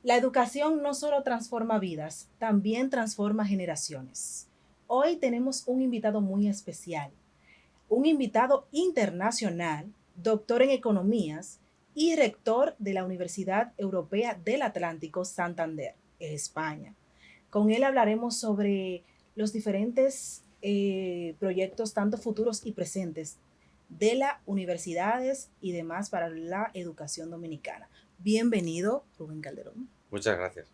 La educación no solo transforma vidas, también transforma generaciones. Hoy tenemos un invitado muy especial, un invitado internacional, doctor en economías y rector de la Universidad Europea del Atlántico Santander, España. Con él hablaremos sobre los diferentes proyectos, tanto futuros y presentes, de las universidades y demás para la educación dominicana. Bienvenido, Rubén Calderón. Muchas gracias.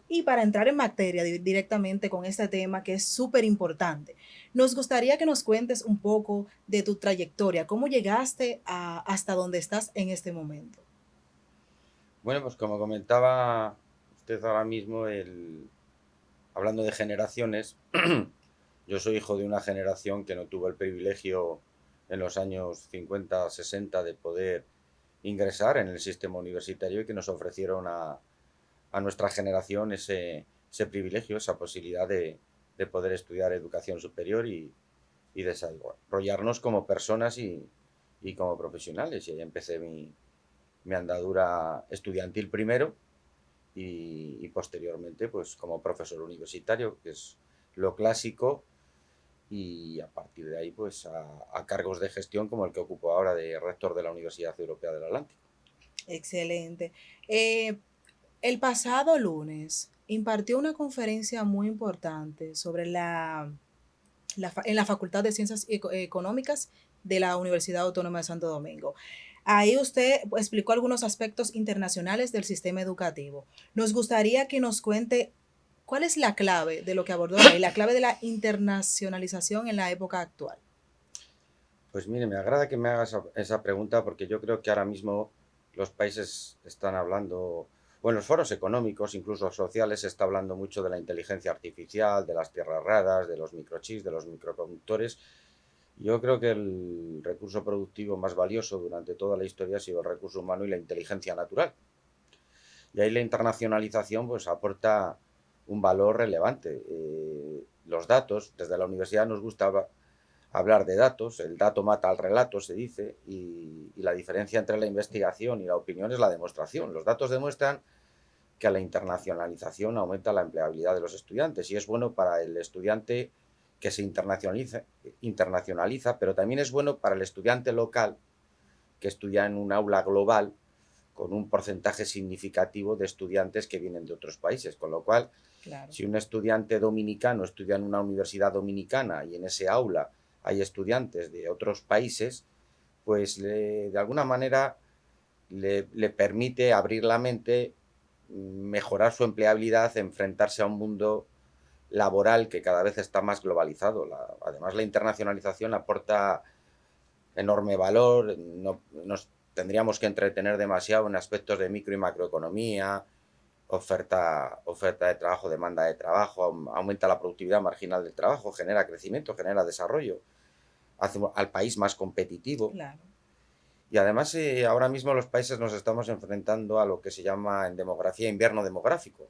Y para entrar en materia directamente con este tema que es súper importante, nos gustaría que nos cuentes un poco de tu trayectoria, cómo llegaste hasta donde estás en este momento. Bueno, pues como comentaba usted ahora mismo, hablando de generaciones, yo soy hijo de una generación que no tuvo el privilegio en los años 50, 60 de poder ingresar en el sistema universitario y que nos ofrecieron a nuestra generación ese privilegio, esa posibilidad de poder estudiar educación superior y desarrollarnos como personas y como profesionales. Y ahí empecé mi andadura estudiantil primero y posteriormente pues como profesor universitario, que es lo clásico, y a partir de ahí pues a cargos de gestión como el que ocupo ahora de rector de la Universidad Europea del Atlántico. Excelente. Eh, el pasado lunes impartió una conferencia muy importante sobre en la Facultad de Ciencias Económicas de la Universidad Autónoma de Santo Domingo. Ahí usted explicó algunos aspectos internacionales del sistema educativo. Nos gustaría que nos cuente cuál es la clave de lo que abordó ahí, la clave de la internacionalización en la época actual. Pues mire, me agrada que me hagas esa pregunta porque yo creo que ahora mismo los países están hablando, o en los foros económicos, incluso sociales, se está hablando mucho de la inteligencia artificial, de las tierras raras, de los microchips, de los microconductores. Yo creo que el recurso productivo más valioso durante toda la historia ha sido el recurso humano y la inteligencia natural. Y ahí la internacionalización pues aporta un valor relevante. Los datos, desde la universidad nos gusta hablar de datos, el dato mata al relato, se dice, y la diferencia entre la investigación y la opinión es la demostración. Los datos demuestran que la internacionalización aumenta la empleabilidad de los estudiantes y es bueno para el estudiante que se internacionaliza, pero también es bueno para el estudiante local que estudia en un aula global con un porcentaje significativo de estudiantes que vienen de otros países, con lo cual, Claro. si un estudiante dominicano estudia en una universidad dominicana y en ese aula hay estudiantes de otros países, pues de alguna manera le permite abrir la mente, mejorar su empleabilidad, enfrentarse a un mundo laboral que cada vez está más globalizado. Además, la internacionalización aporta enorme valor, no nos tendríamos que entretener demasiado en aspectos de micro y macroeconomía, oferta de trabajo, demanda de trabajo, aumenta la productividad marginal del trabajo, genera crecimiento, genera desarrollo, hace al país más competitivo. Claro. Y además ahora mismo los países nos estamos enfrentando a lo que se llama en demografía invierno demográfico.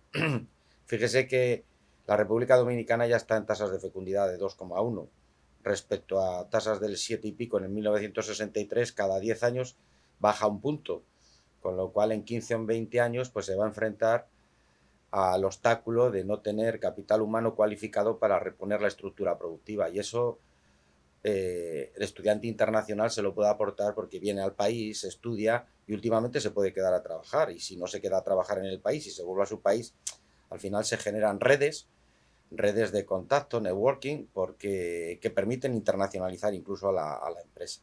Fíjese que la República Dominicana ya está en tasas de fecundidad de 2,1 respecto a tasas del 7 y pico en el 1963, cada 10 años baja un punto, con lo cual en 15 o 20 años pues se va a enfrentar al obstáculo de no tener capital humano cualificado para reponer la estructura productiva. Y eso el estudiante internacional se lo puede aportar porque viene al país, estudia y últimamente se puede quedar a trabajar. Y si no se queda a trabajar en el país y se vuelve a su país, al final se generan redes de contacto, networking, que permiten internacionalizar incluso a la empresa.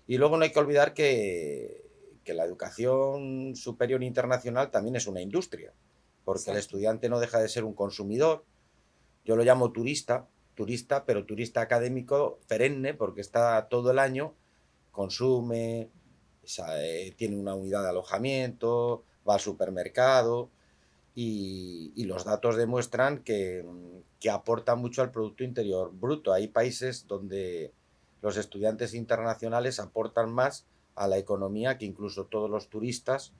Y luego no hay que olvidar que la educación superior internacional también es una industria, porque el Exacto. estudiante no deja de ser un consumidor. Yo lo llamo turista, pero turista académico perenne, porque está todo el año, consume, tiene una unidad de alojamiento, va al supermercado y los datos demuestran que aporta mucho al Producto Interior Bruto. Hay países donde los estudiantes internacionales aportan más a la economía que incluso todos los turistas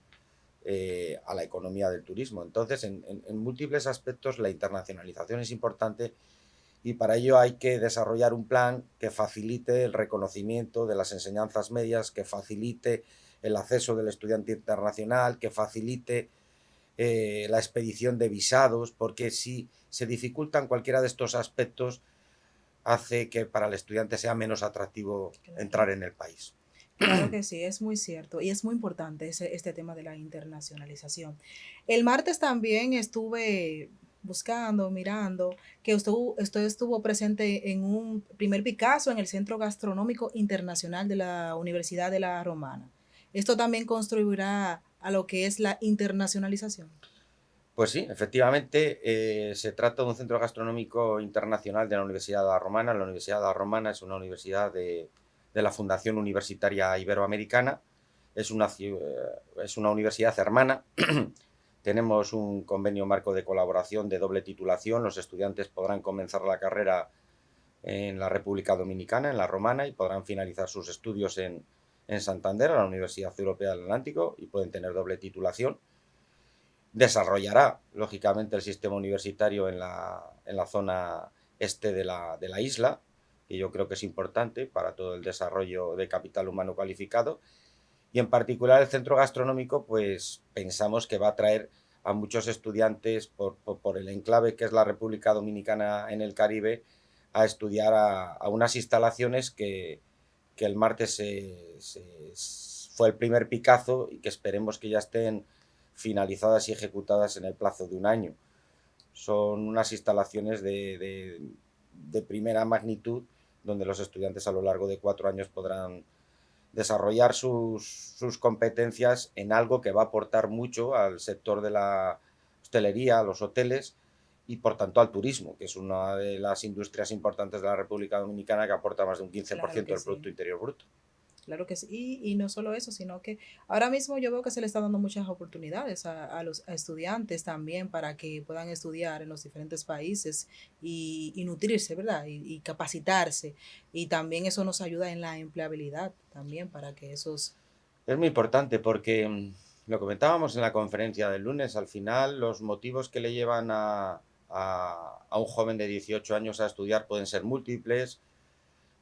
a la economía del turismo. Entonces, en múltiples aspectos la internacionalización es importante y para ello hay que desarrollar un plan que facilite el reconocimiento de las enseñanzas medias, que facilite el acceso del estudiante internacional, que facilite la expedición de visados, porque si se dificultan cualquiera de estos aspectos, hace que para el estudiante sea menos atractivo Claro. entrar en el país. Claro que sí, es muy cierto y es muy importante este tema de la internacionalización. El martes también estuve buscando, mirando, que usted estuvo presente en un primer Picasso en el Centro Gastronómico Internacional de la Universidad de La Romana. Esto también contribuirá a lo que es la internacionalización. Pues sí, efectivamente, se trata de un centro gastronómico internacional de la Universidad de La Romana. La Universidad de La Romana es una universidad de la Fundación Universitaria Iberoamericana. Es una universidad hermana. Tenemos un convenio marco de colaboración de doble titulación. Los estudiantes podrán comenzar la carrera en la República Dominicana, en La Romana, y podrán finalizar sus estudios en Santander, en la Universidad Europea del Atlántico, y pueden tener doble titulación. Desarrollará, lógicamente, el sistema universitario en la zona este de la isla, que yo creo que es importante para todo el desarrollo de capital humano cualificado. Y en particular el centro gastronómico, pues pensamos que va a traer a muchos estudiantes por el enclave que es la República Dominicana en el Caribe, a estudiar a unas instalaciones que el martes fue el primer Picazo y que esperemos que ya estén finalizadas y ejecutadas en el plazo de un año. Son unas instalaciones de primera magnitud, donde los estudiantes a lo largo de 4 años podrán desarrollar sus competencias en algo que va a aportar mucho al sector de la hostelería, a los hoteles y por tanto al turismo, que es una de las industrias importantes de la República Dominicana, que aporta más de un Claro 15% que del sí. Producto Interior Bruto. Claro que sí, y no solo eso, sino que ahora mismo yo veo que se le está dando muchas oportunidades a los a estudiantes también para que puedan estudiar en los diferentes países y nutrirse, ¿verdad? Y capacitarse. Y también eso nos ayuda en la empleabilidad también para que esos... Es muy importante porque lo comentábamos en la conferencia del lunes, al final los motivos que le llevan a un joven de 18 años a estudiar pueden ser múltiples,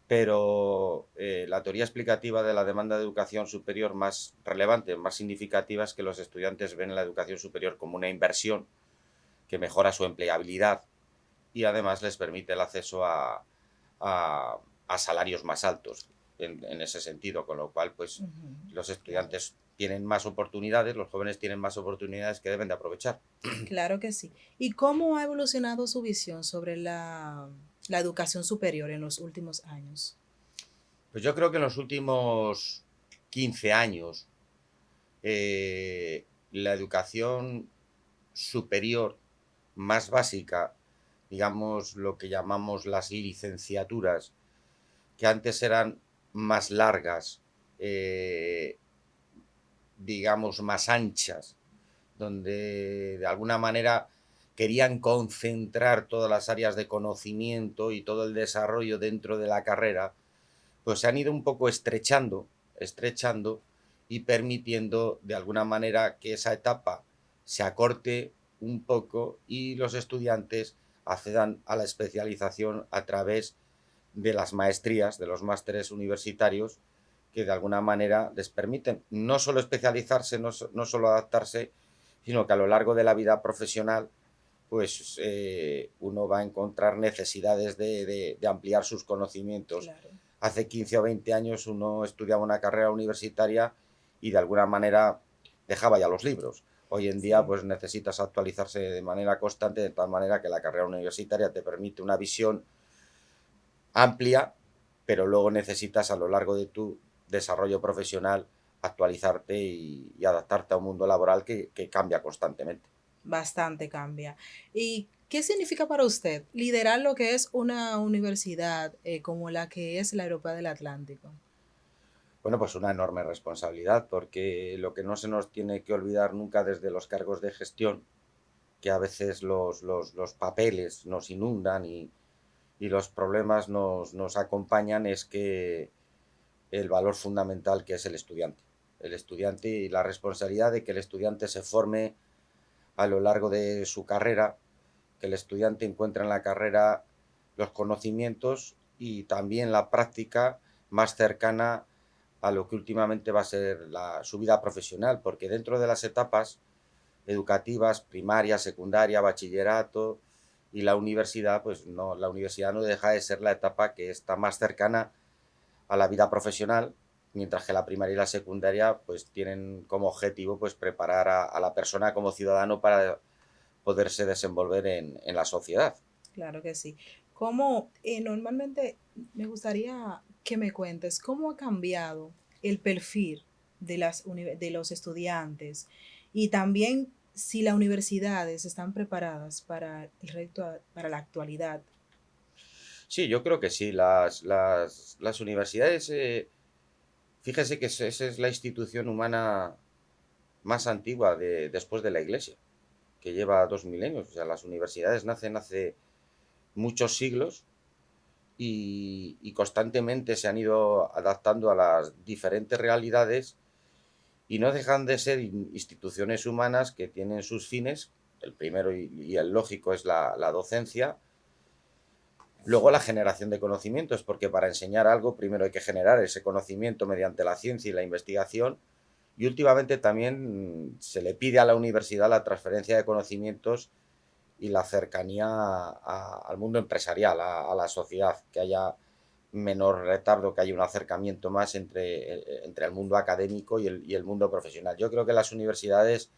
pero la teoría explicativa de la demanda de educación superior más relevante, más significativa, es que los estudiantes ven la educación superior como una inversión que mejora su empleabilidad y además les permite el acceso a, a salarios más altos en ese sentido, con lo cual pues Ujú, los claro. estudiantes tienen más oportunidades, los jóvenes tienen más oportunidades que deben de aprovechar. Claro que sí. ¿Y cómo ha evolucionado su visión sobre la educación superior en los últimos años? Pues yo creo que en los últimos 15 años la educación superior más básica, digamos lo que llamamos las licenciaturas, que antes eran más largas, digamos más anchas, donde de alguna manera querían concentrar todas las áreas de conocimiento y todo el desarrollo dentro de la carrera, pues se han ido un poco estrechando y permitiendo de alguna manera que esa etapa se acorte un poco y los estudiantes accedan a la especialización a través de las maestrías, de los másteres universitarios, que de alguna manera les permiten no solo especializarse, no solo adaptarse, sino que a lo largo de la vida profesional pues uno va a encontrar necesidades de ampliar sus conocimientos. Claro. Hace 15 o 20 años uno estudiaba una carrera universitaria y de alguna manera dejaba ya los libros. Hoy en día Sí. pues necesitas actualizarse de manera constante, de tal manera que la carrera universitaria te permite una visión amplia, pero luego necesitas a lo largo de tu desarrollo profesional actualizarte y adaptarte a un mundo laboral que cambia constantemente. Bastante cambia. ¿Y qué significa para usted liderar lo que es una universidad como la que es la Europea del Atlántico? Bueno, pues una enorme responsabilidad, porque lo que no se nos tiene que olvidar nunca desde los cargos de gestión, que a veces los papeles nos inundan y los problemas nos acompañan, es que el valor fundamental que es el estudiante. El estudiante y la responsabilidad de que el estudiante se forme a lo largo de su carrera, que el estudiante encuentre en la carrera los conocimientos y también la práctica más cercana a lo que últimamente va a ser su vida profesional, porque dentro de las etapas educativas, primaria, secundaria, bachillerato, y la universidad, pues no, la universidad no deja de ser la etapa que está más cercana a la vida profesional, mientras que la primaria y la secundaria pues tienen como objetivo pues preparar a la persona como ciudadano para poderse desenvolver en la sociedad. Claro que sí. ¿Cómo, normalmente me gustaría que me cuentes cómo ha cambiado el perfil de de los estudiantes y también si las universidades están preparadas para para la actualidad? Sí, yo creo que sí. Las universidades, fíjese que esa es la institución humana más antigua después de la Iglesia, que lleva 2 milenios. O sea, las universidades nacen hace muchos siglos y constantemente se han ido adaptando a las diferentes realidades y no dejan de ser instituciones humanas que tienen sus fines. El primero y el lógico es la docencia. Luego la generación de conocimientos, porque para enseñar algo primero hay que generar ese conocimiento mediante la ciencia y la investigación. Y últimamente también se le pide a la universidad la transferencia de conocimientos y la cercanía al mundo empresarial, a la sociedad, que haya menor retardo, que haya un acercamiento más entre el mundo académico y el mundo profesional. Yo creo que las universidades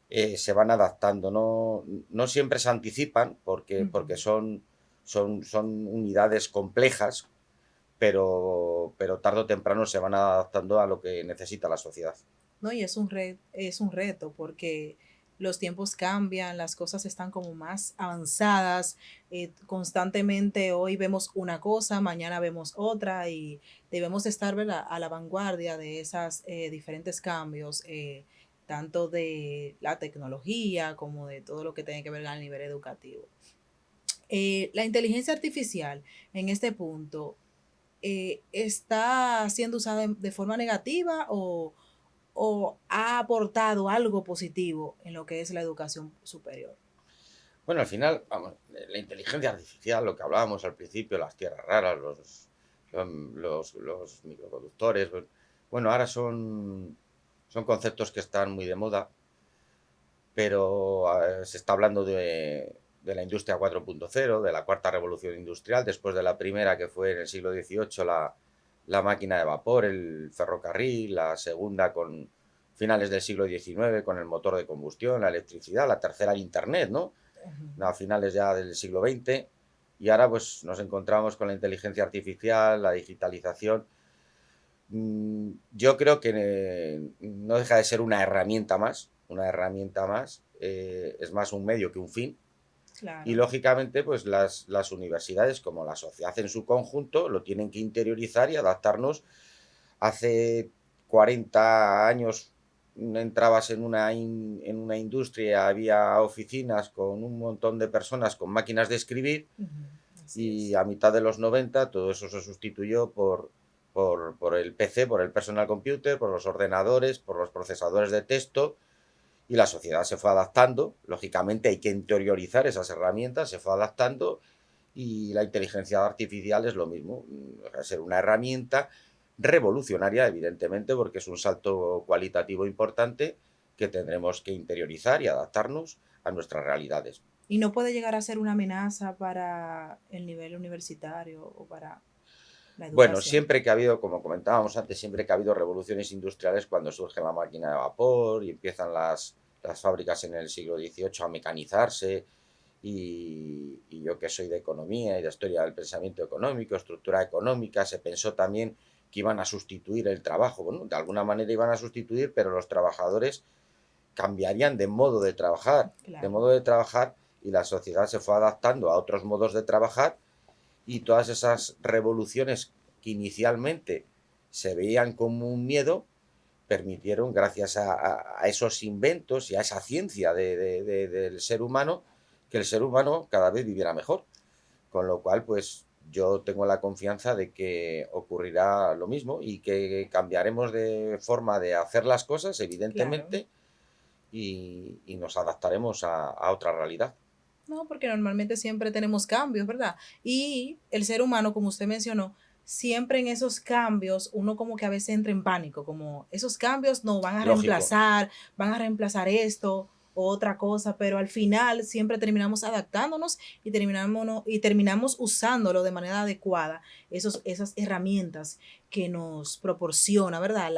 se van adaptando, no siempre se anticipan porque Ujú. son unidades complejas, pero tarde o temprano se van adaptando a lo que necesita la sociedad. No, y es un reto porque los tiempos cambian, las cosas están como más avanzadas, constantemente hoy vemos una cosa, mañana vemos otra y debemos estar, ¿verdad?, a la vanguardia de esos diferentes cambios, tanto de la tecnología como de todo lo que tiene que ver al nivel educativo. La inteligencia artificial en este punto está siendo usada de forma negativa o ha aportado algo positivo en lo que es la educación superior. Bueno, al final, vamos, la inteligencia artificial, lo que hablábamos al principio, las tierras raras, los microconductores, bueno, ahora son conceptos que están muy de moda, pero se está hablando de la industria 4.0, de la cuarta revolución industrial, después de la primera que fue en el siglo XVIII la máquina de vapor, el ferrocarril, la segunda con finales del siglo XIX con el motor de combustión, la electricidad, la tercera el Internet, ¿no? A finales ya del siglo XX, y ahora pues nos encontramos con la inteligencia artificial, la digitalización. Yo creo que no deja de ser una herramienta más, es más un medio que un fin, y Claro. lógicamente pues las universidades como la sociedad en su conjunto lo tienen que interiorizar y adaptarnos. Hace 40 años entrabas en una industria, había oficinas con un montón de personas con máquinas de escribir Ujú, así y es. a mitad de los 90 todo eso se sustituyó por el PC, por el personal computer, por los ordenadores, por los procesadores de texto y la sociedad se fue adaptando. Lógicamente hay que interiorizar esas herramientas, se fue adaptando y la inteligencia artificial es lo mismo, va a ser una herramienta revolucionaria, evidentemente, porque es un salto cualitativo importante que tendremos que interiorizar y adaptarnos a nuestras realidades. Y no puede llegar a ser una amenaza para el nivel universitario o para la Bueno, educación. siempre que ha habido, como comentábamos antes, siempre que ha habido revoluciones industriales, cuando surge la máquina de vapor y empiezan las fábricas en el siglo XVIII a mecanizarse, y yo que soy de economía y de historia del pensamiento económico, estructura económica, se pensó también que iban a sustituir el trabajo. Bueno, de alguna manera iban a sustituir, pero los trabajadores cambiarían de Claro. modo de trabajar y la sociedad se fue adaptando a otros modos de trabajar y todas esas revoluciones que inicialmente se veían como un miedo, permitieron, gracias a esos inventos y a esa ciencia del ser humano, que el ser humano cada vez viviera mejor. Con lo cual, pues yo tengo la confianza de que ocurrirá lo mismo y que cambiaremos de forma de hacer las cosas, Claro. evidentemente, y nos adaptaremos a otra realidad. No, porque normalmente siempre tenemos cambios, ¿verdad? Y el ser humano, como usted mencionó, siempre en esos cambios uno como que a veces entra en pánico, como esos cambios no Lógico. van a reemplazar esto o otra cosa, pero al final siempre terminamos adaptándonos y terminamos usándolo de manera adecuada, esas herramientas que nos proporciona, ¿verdad?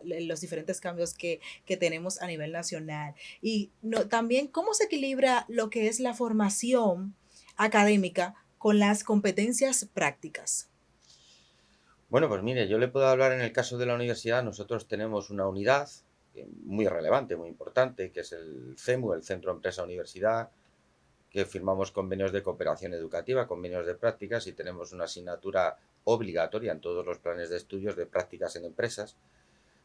Los diferentes cambios que tenemos a nivel nacional. Y no, también cómo se equilibra lo que es la formación académica con las competencias prácticas. Bueno, pues mire, yo le puedo hablar en el caso de la universidad. Nosotros tenemos una unidad muy relevante, muy importante, que es el CEMU, el Centro Empresa Universidad, que firmamos convenios de cooperación educativa, convenios de prácticas, y tenemos una asignatura obligatoria en todos los planes de estudios de prácticas en empresas,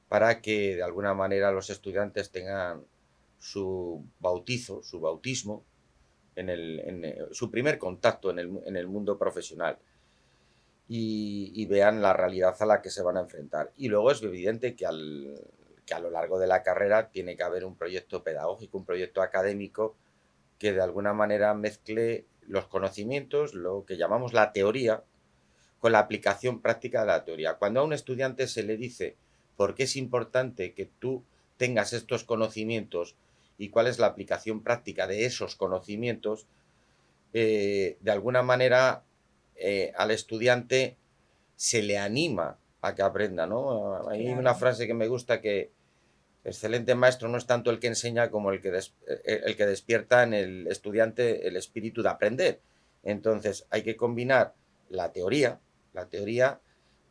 para que de alguna manera los estudiantes tengan su bautizo, su bautismo, su primer contacto en el mundo profesional, y vean la realidad a la que se van a enfrentar. Y luego es evidente que a lo largo de la carrera tiene que haber un proyecto pedagógico, un proyecto académico que de alguna manera mezcle los conocimientos, lo que llamamos la teoría, con la aplicación práctica de la teoría. Cuando a un estudiante se le dice por qué es importante que tú tengas estos conocimientos y cuál es la aplicación práctica de esos conocimientos, de alguna manera al estudiante se le anima a que aprenda, ¿no? Hay una Claro, frase que me gusta, que excelente maestro no es tanto el que enseña como el que despierta en el estudiante el espíritu de aprender. Entonces hay que combinar la teoría, la teoría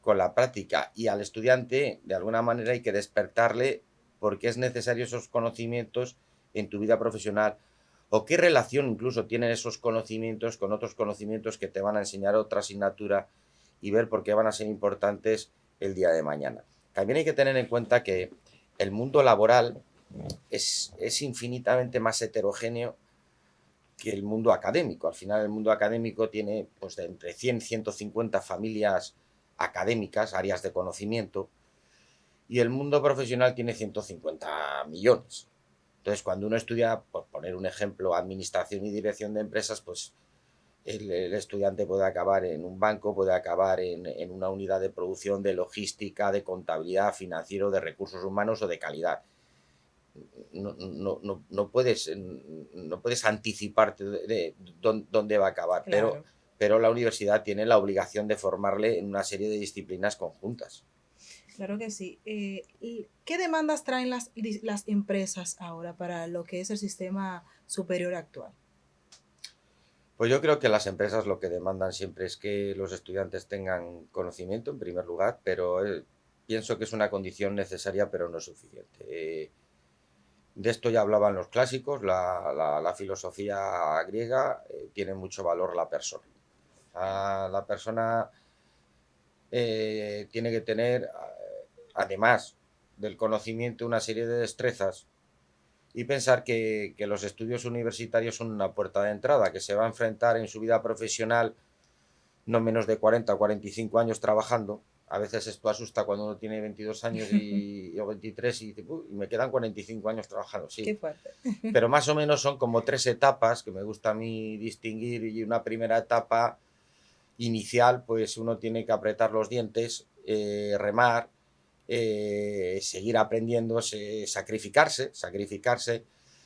con la práctica, y al estudiante de alguna manera hay que despertarle porque es necesario esos conocimientos en tu vida profesional, o qué relación incluso tienen esos conocimientos con otros conocimientos que te van a enseñar otra asignatura, y ver por qué van a ser importantes el día de mañana. También hay que tener en cuenta que el mundo laboral es infinitamente más heterogéneo que el mundo académico. Al final el mundo académico tiene pues de entre 100 y 150 familias académicas, áreas de conocimiento, y el mundo profesional tiene 150 millones. Entonces, cuando uno estudia, por poner un ejemplo, administración y dirección de empresas, pues el estudiante puede acabar en un banco, puede acabar en una unidad de producción, de logística, de contabilidad, financiero, de recursos humanos o de calidad. No puedes anticiparte de dónde va a acabar, claro. pero la universidad tiene la obligación de formarle en una serie de disciplinas conjuntas. Claro que sí. ¿Y qué demandas traen las empresas ahora para lo que es el sistema superior actual? Pues yo creo que las empresas lo que demandan siempre es que los estudiantes tengan conocimiento, en primer lugar, pero pienso que es una condición necesaria, pero no suficiente. De esto ya hablaban los clásicos, la filosofía griega, tiene mucho valor la persona. La persona tiene que tener, además del conocimiento, una serie de destrezas, y pensar que los estudios universitarios son una puerta de entrada, que se va a enfrentar en su vida profesional no menos de 40 o 45 años trabajando. A veces esto asusta cuando uno tiene 22 años o 23 y dice, "Uy, me quedan 45 años trabajando". Sí, Qué fuerte. pero más o menos son como tres etapas que me gusta a mí distinguir. Y una primera etapa inicial, pues uno tiene que apretar los dientes, remar, seguir aprendiendo, sacrificarse,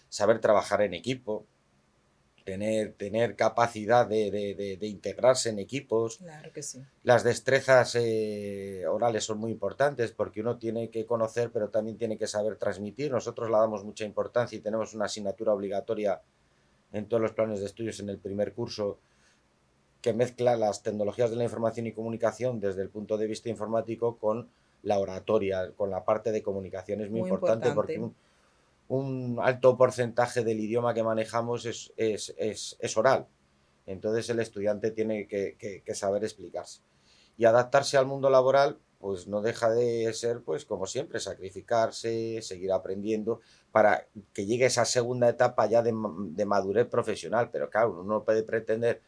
saber trabajar en equipo, tener capacidad de integrarse en equipos. Claro que sí. Las destrezas orales son muy importantes, porque uno tiene que conocer, pero también tiene que saber transmitir. Nosotros le damos mucha importancia y tenemos una asignatura obligatoria en todos los planes de estudios en el primer curso, que mezcla las tecnologías de la información y comunicación desde el punto de vista informático con la oratoria, con la parte de comunicación. Es muy Muy importante porque importante. un alto porcentaje del idioma que manejamos es oral. Entonces el estudiante tiene que saber explicarse. Y adaptarse al mundo laboral, pues no deja de ser, pues como siempre, sacrificarse, seguir aprendiendo, para que llegue esa segunda etapa ya de madurez profesional. Pero claro, uno no puede pretender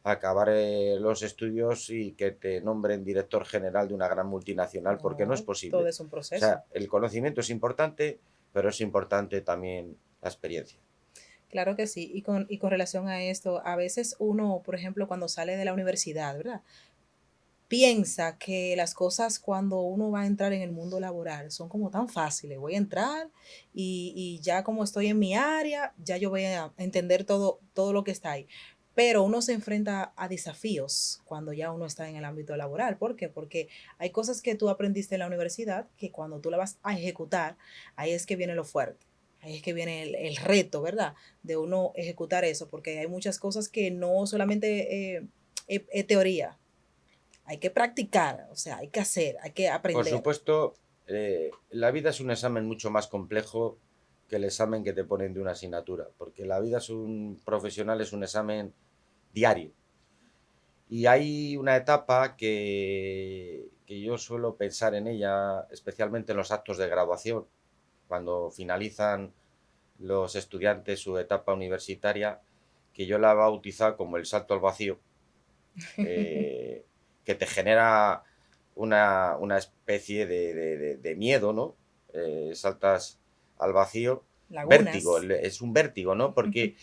acabar los estudios y que te nombren director general de una gran multinacional, porque no es No, todo posible. es un O proceso. sea, el conocimiento es importante, pero es importante también la experiencia. Claro que sí. Y con relación a esto, a veces uno, por ejemplo, cuando sale de la universidad, ¿verdad? piensa que las cosas cuando uno va a entrar en el mundo laboral son como tan fáciles. Voy a entrar y ya como estoy en mi área, ya yo voy a entender todo lo que está ahí. Pero uno se enfrenta a desafíos cuando ya uno está en el ámbito laboral. ¿Por qué? Porque hay cosas que tú aprendiste en la universidad que cuando tú la vas a ejecutar, ahí es que viene lo fuerte. Ahí es que viene el reto, ¿verdad? De uno ejecutar eso, porque hay muchas cosas que no solamente es teoría, hay que practicar, o sea, hay que hacer, hay que Por aprender. supuesto, la vida es un examen mucho más complejo que el examen que te ponen de una asignatura, porque la vida es un profesional, es un examen diario. Y hay una etapa que yo suelo pensar en ella, especialmente en los actos de graduación, cuando finalizan los estudiantes su etapa universitaria, que yo la he bautizado como el salto al vacío, eh, que te genera una especie de miedo, ¿no? Saltas al vacío, vértigo, Lagunas. es un vértigo, ¿no? Porque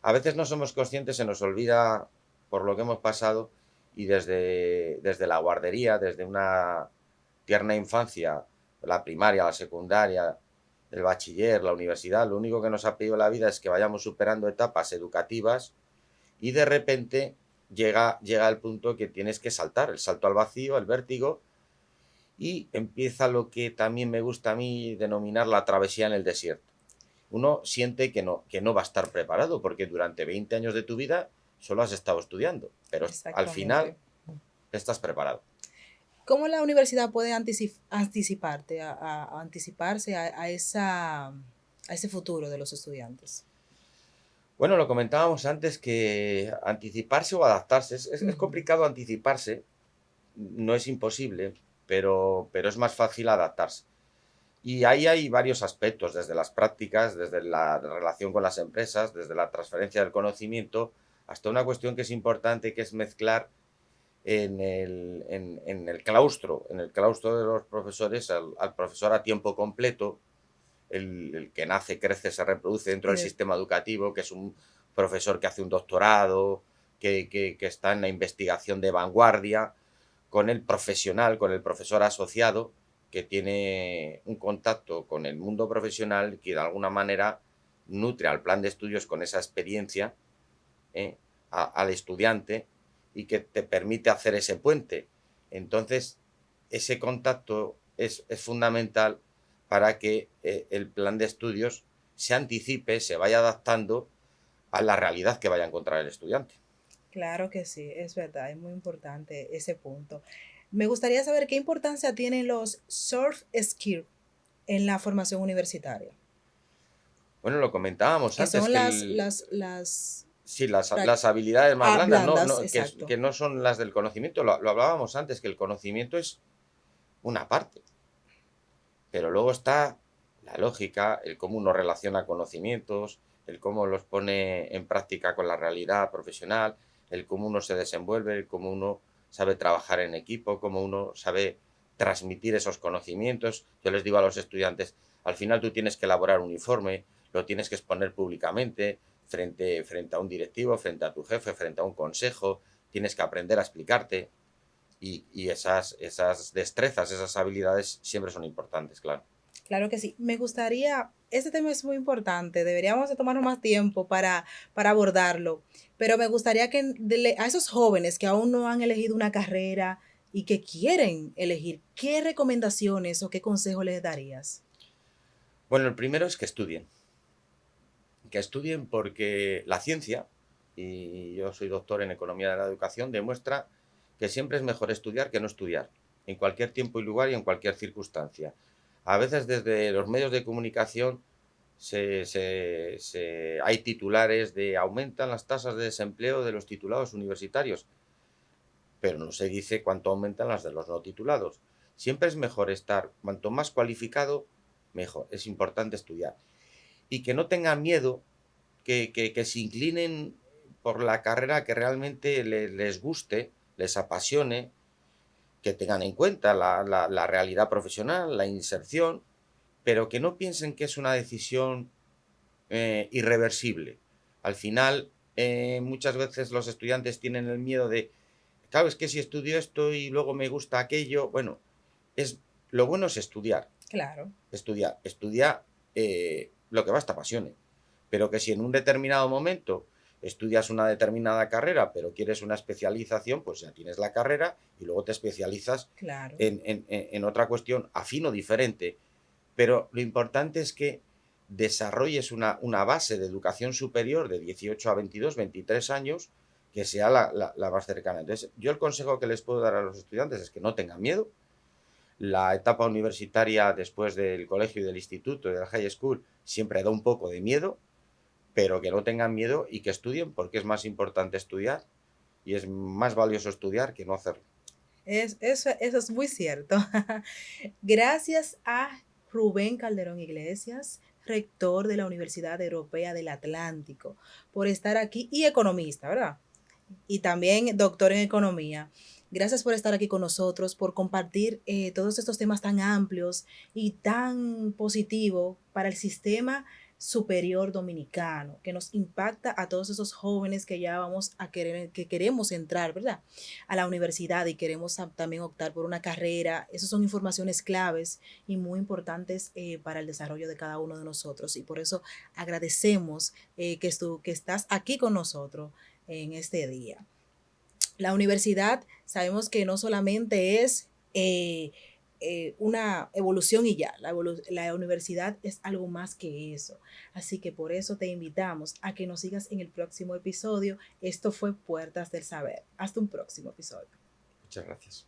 a veces no somos conscientes, se nos olvida por lo que hemos pasado y desde la guardería, desde una tierna infancia, la primaria, la secundaria, el bachiller, la universidad, lo único que nos ha pedido la vida es que vayamos superando etapas educativas y de repente llega el punto que tienes que saltar, el salto al vacío, el vértigo, y empieza lo que también me gusta a mí denominar la travesía en el desierto. Uno siente que no va a estar preparado porque durante 20 años de tu vida solo has estado estudiando, pero al final Exactamente. estás preparado. ¿Cómo la universidad puede anticiparte, anticiparse a ese futuro de los estudiantes? Bueno, lo comentábamos antes que anticiparse o adaptarse. Es Ujú. complicado anticiparse, no es imposible, pero es más fácil adaptarse. Y ahí hay varios aspectos, desde las prácticas, desde la relación con las empresas, desde la transferencia del conocimiento, hasta una cuestión que es importante, que es mezclar en el claustro de los profesores, al profesor a tiempo completo, el que nace, crece, se reproduce dentro Y del sistema educativo, que es un profesor que hace un doctorado, que está en la investigación de vanguardia, con el profesional, con el profesor asociado, que tiene un contacto con el mundo profesional que de alguna manera nutre al plan de estudios con esa experiencia, ¿eh? Al estudiante y que te permite hacer ese puente. Entonces, ese contacto es fundamental para que el plan de estudios se anticipe, se vaya adaptando a la realidad que vaya a encontrar el estudiante. claro que sí, es verdad, es muy importante ese punto. Me gustaría saber qué importancia tienen los soft skills en la formación universitaria, Bueno, lo comentábamos que antes, son que las sí, las habilidades más blandas blandas, exacto. que no son las del conocimiento, lo hablábamos antes, que el conocimiento es una parte, pero luego está la lógica, el cómo uno relaciona conocimientos, el cómo los pone en práctica con la realidad profesional, el cómo uno se desenvuelve, el cómo uno sabe trabajar en equipo, cómo uno sabe transmitir esos conocimientos. Yo les digo a los estudiantes, al final tú tienes que elaborar un informe, lo tienes que exponer públicamente, frente a un directivo, frente a tu jefe, frente a un consejo, tienes que aprender a explicarte y esas destrezas, esas habilidades siempre son importantes, claro. Claro que sí. Me gustaría, este tema es muy importante, deberíamos de tomarnos más tiempo para abordarlo, pero me gustaría que a esos jóvenes que aún no han elegido una carrera y que quieren elegir, ¿qué recomendaciones o qué consejos les darías? Bueno, el primero es que estudien porque la ciencia, y yo soy doctor en economía de la educación, demuestra que siempre es mejor estudiar que no estudiar, en cualquier tiempo y lugar y en cualquier circunstancia. A veces desde los medios de comunicación hay titulares de aumentan las tasas de desempleo de los titulados universitarios, pero no se dice cuánto aumentan las de los no titulados. Siempre es mejor estar, cuanto más cualificado, mejor. Es importante estudiar. Y que no tengan miedo, que se inclinen por la carrera que realmente les guste, les apasione, que tengan en cuenta la realidad profesional, la inserción, pero que no piensen que es una decisión irreversible. Al final, muchas veces los estudiantes tienen el miedo de claro, es que si estudio esto y luego me gusta aquello, bueno, lo bueno es estudiar, Claro, estudia lo que más te apasione. Pero que si en un determinado momento estudias una determinada carrera, pero quieres una especialización, pues ya tienes la carrera y luego te especializas claro. en otra cuestión afín o diferente. Pero lo importante es que desarrolles una base de educación superior de 18 a 22, 23 años que sea la más cercana. Entonces, yo el consejo que les puedo dar a los estudiantes es que no tengan miedo. La etapa universitaria después del colegio y del instituto y del high school siempre da un poco de miedo, pero que no tengan miedo y que estudien porque es más importante estudiar y es más valioso estudiar que no hacerlo. Eso es muy cierto. Gracias a Rubén Calderón Iglesias, rector de la Universidad Europea del Atlántico, por estar aquí y economista, ¿verdad? Y también doctor en economía. Gracias por estar aquí con nosotros, por compartir todos estos temas tan amplios y tan positivos para el sistema superior dominicano, que nos impacta a todos esos jóvenes que ya vamos a querer, que queremos entrar, ¿verdad? A la universidad y queremos también optar por una carrera. Esas son informaciones claves y muy importantes para el desarrollo de cada uno de nosotros. Y por eso agradecemos que estás aquí con nosotros en este día. La universidad sabemos que no solamente es una evolución y ya, la universidad es algo más que eso. Así que por eso te invitamos a que nos sigas en el próximo episodio. Esto fue Puertas del Saber. Hasta un próximo episodio. Muchas gracias.